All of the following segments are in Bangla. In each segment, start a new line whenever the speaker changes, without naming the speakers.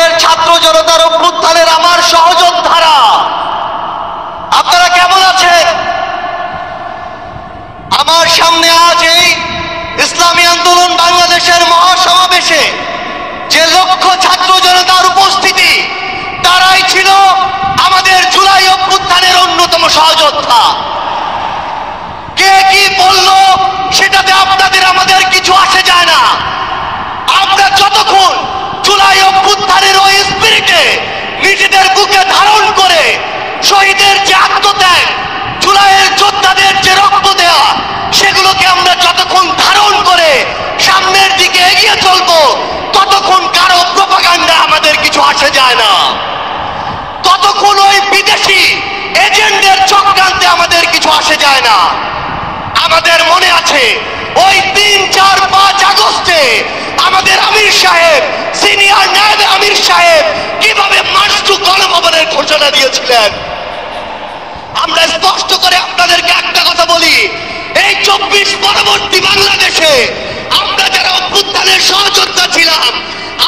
বাংলাদেশের ছাত্র জনতার অভ্যুত্থানের আমার সহযোদ্ধারা, আপনারা কেমন আছেন? আমার সামনে আজ এই ইসলামী আন্দোলন বাংলাদেশের মহাসমাবেশে যে লক্ষ ছাত্র জনতার উপস্থিতি, তারাই ছিল আমাদের জুলাই অভ্যুত্থানের অন্যতম সহযোদ্ধা। কে কি বলল সেটাতে আপনাদের আমাদের কিছু আসে যায় না। আমরা যতক্ষণ জুলাই অভ্যুত্থানের ওই স্পিরিটে নিজেদের বুকে ধারণ করে শহীদের যে আত্মত্যাগ, জুলাইয়ের যোদ্ধাদের যে রক্ত দেওয়া, সেগুলোকে আমরা যতক্ষণ ধারণ করে সামনের দিকে এগিয়ে চলবো, ততক্ষণ কারো প্রপাগান্ডা আমাদের কিছু আসে যায় না। ততক্ষণ ওই বিদেশি এজেন্টদের চক্রান্তে আমাদের কিছু আসে যায় না। আমাদের মনে আছে ওই 3, 4, 5 আগস্টে আমাদের আমির সাহেব, সিনিয়র নায়েব আমির সাহেব কিভাবে মার্চ টু গণভবনের ঘোষণা দিয়েছিলেন। আমরা স্পষ্ট করে আপনাদেরকে একটা কথা বলি, এই 24 পরবর্তী বাংলাদেশে আমরা যারা অভ্যুত্থানের সহযোদ্ধা ছিলাম,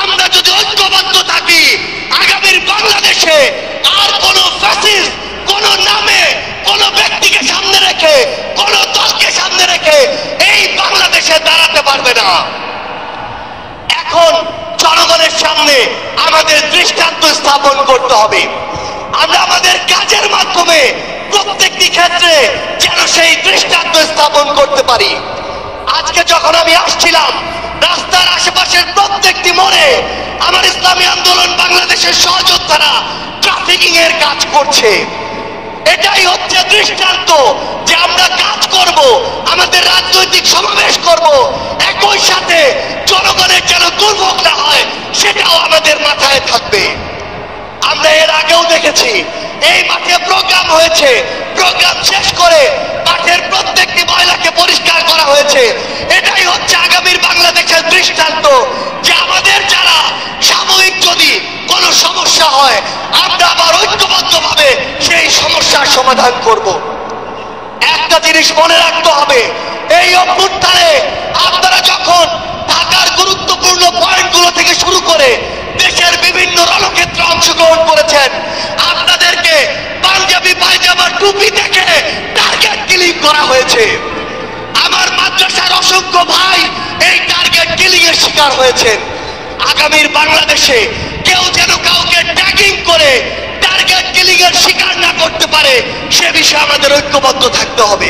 আমরা যদি ঐক্যবদ্ধ থাকি, আগামীর বাংলাদেশে আর কোন ফ্যাসিস্ট কোন নামে কোন ব্যক্তিকে সামনে রেখে কোন দলকে সামনে রেখে এই বাংলাদেশে দাঁড়াতে পারবে না। এখন জনগণের সামনে আমাদের দৃষ্টান্ত স্থাপন করতে হবে। আমরা আমাদের কাজের মাধ্যমে প্রত্যেকটি ক্ষেত্রে যেন সেই দৃষ্টান্ত স্থাপন করতে পারি। আজকে যখন আমি আসছিলাম, রাস্তার আশেপাশের প্রত্যেকটি মোড়ে আমার ইসলামী আন্দোলন বাংলাদেশের সহযোদ্ধারা ট্রাফিকিং এর কাজ করছে। এটাই হচ্ছে দৃষ্টান্ত যে আমরা কাজ করব, আমাদের রাজনৈতিক সমাবেশ করব, একই সাথে জনগণের যেন দুর্ভোগ না হয় সেটাও আমাদের মাথায় থাকবে। আমরা এর আগেও দেখেছি এই মাঠে প্রোগ্রাম হয়েছে, প্রোগ্রাম শেষ করে মাঠের প্রত্যেকটি ময়লাকে পরিষ্কার করা হয়েছে। এটাই হচ্ছে আগামীর বাংলাদেশের দৃষ্টান্ত যে আমাদের যারা সাময়িক যদি কোনো সমস্যা হয়, আমরা আবার ঐক্যবদ্ধভাবে সেই সমস্যার সমাধান করব। একটা জিনিস মনে রাখতে হবে, এই অভ্যুত্থানে আপনারা যখন ঢাকার গুরুত্বপূর্ণ পয়েন্টগুলো থেকে শুরু করে দেশের বিভিন্ন রণক্ষেত্রে অংশগ্রহণ করেছেন, আপনাদেরকে পাঞ্জাবি পায়জামা টুপি দেখে টার্গেট কিলিং করা হয়েছে। আমার মাদ্রাসার অসংখ্য ভাই এই টার্গেট কিলিং এর শিকার হয়েছেন। আগামীর বাংলাদেশে কেউ যেন কাউকে ট্যাগিং করে টার্গেট কিলিং এর শিকার না করতে পারে, সে বিষয়ে আমাদের ঐক্যবদ্ধ থাকতে হবে।